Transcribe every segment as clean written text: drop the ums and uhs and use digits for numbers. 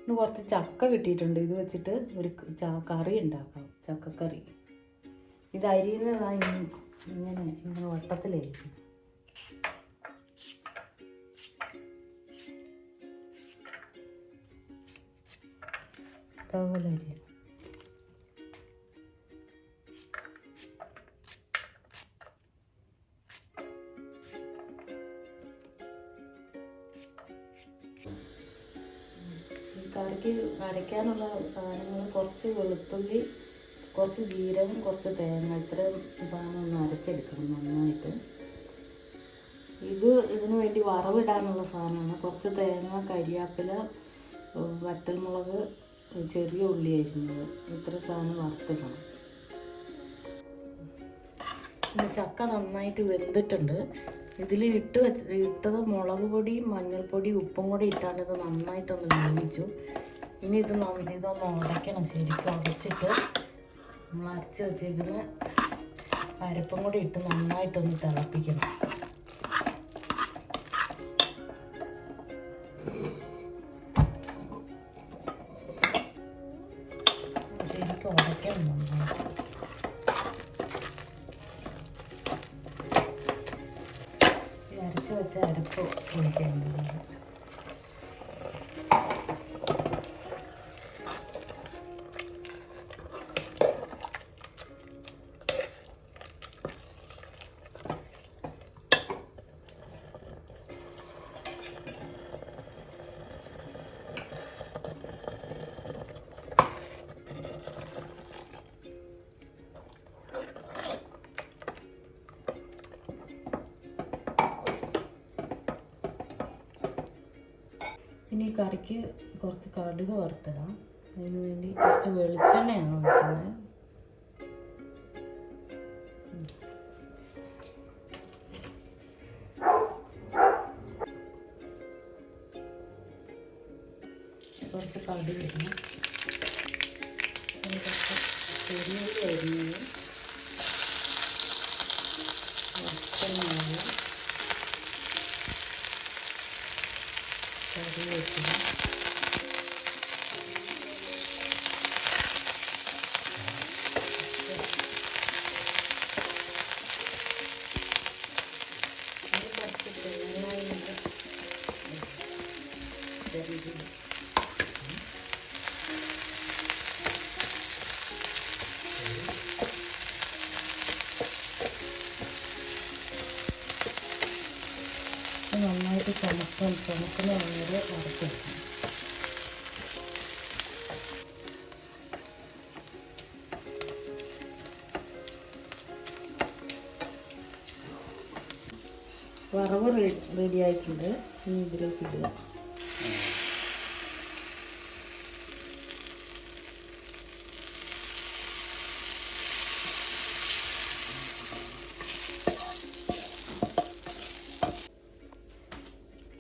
ഇന്ന് കുറച്ച് ചക്ക കിട്ടിയിട്ടുണ്ട്. ഇത് വെച്ചിട്ട് ഒരു കറി ഉണ്ടാക്കാം, ചക്കക്കറി. ഇത് അരിയുന്നതാണ് ഇങ്ങനെ വട്ടത്തിലായിരിക്കും. അതുപോലെ അരിയണം. കറിക്ക് അരയ്ക്കാനുള്ള സാധനങ്ങൾ കുറച്ച് വെളുത്തുള്ളി, കുറച്ച് ജീരകം, കുറച്ച് തേങ്ങ, ഇത്രയും സാധനം ഒന്ന് അരച്ചെടുക്കണം നന്നായിട്ട്. ഇതിനു വേണ്ടി വറവിടാനുള്ള സാധനമാണ്. കുറച്ച് തേങ്ങ, കരിയാപ്പില, വറ്റൽമുളക്, ചെറിയ ഉള്ളി അരിഞ്ഞത്, ഇത്ര സാധനം വറുത്തിടണം. പിന്നെ ചക്ക നന്നായിട്ട് വെന്തിട്ടുണ്ട്. ഇതിൽ ഇട്ടത് മുളക് പൊടിയും മഞ്ഞൾപ്പൊടിയും ഉപ്പും കൂടി ഇട്ടാണ് ഇത് നന്നായിട്ടൊന്ന് വേവിച്ചു. ഇനി ഇതൊന്ന് ഉടയ്ക്കണം. ശരിക്കും ഉടച്ചിട്ട് നമ്മൾ അരച്ച് വെച്ചേക്കുന്ന അരപ്പും കൂടി ഇട്ട് നന്നായിട്ടൊന്ന് തിളപ്പിക്കണം. ശരിക്കും ഉടയ്ക്കണം നന്നായിട്ട്. അരച്ച് വെച്ച അരപ്പ് ഒഴിക്കേണ്ടതാണ്. ഇനി കറിക്ക് കുറച്ച് കടുക് വറുത്തിടാം. അതിന് വേണ്ടി കുറച്ച് വെളിച്ചെണ്ണയാണ് ഒഴിക്കുന്നത്. കുറച്ച് കടുക് ഇടണം. കുറച്ച് ചെറിയ അരിഞ്ഞത്, വറുത്തമുളക്, കറി വെക്കണം. കുറച്ച് തേങ്ങ നന്നായിട്ട് ചുമക്കുന്ന വരെ വറുത്തെടുക്കണം. വറവ് റെഡി ആയിട്ടുണ്ട്. ഇനി ഇതിലേക്ക് ഇടുക.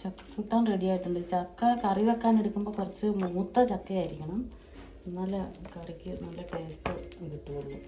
ചക്കക്കൂട്ടാൻ റെഡി ആയിട്ടുണ്ട്. ചക്ക കറി വെക്കാൻ എടുക്കുമ്പോൾ കുറച്ച് മൂത്ത ചക്കയായിരിക്കണം, എന്നാലേ കറിക്ക് നല്ല ടേസ്റ്റ് കിട്ടുകയുള്ളൂ.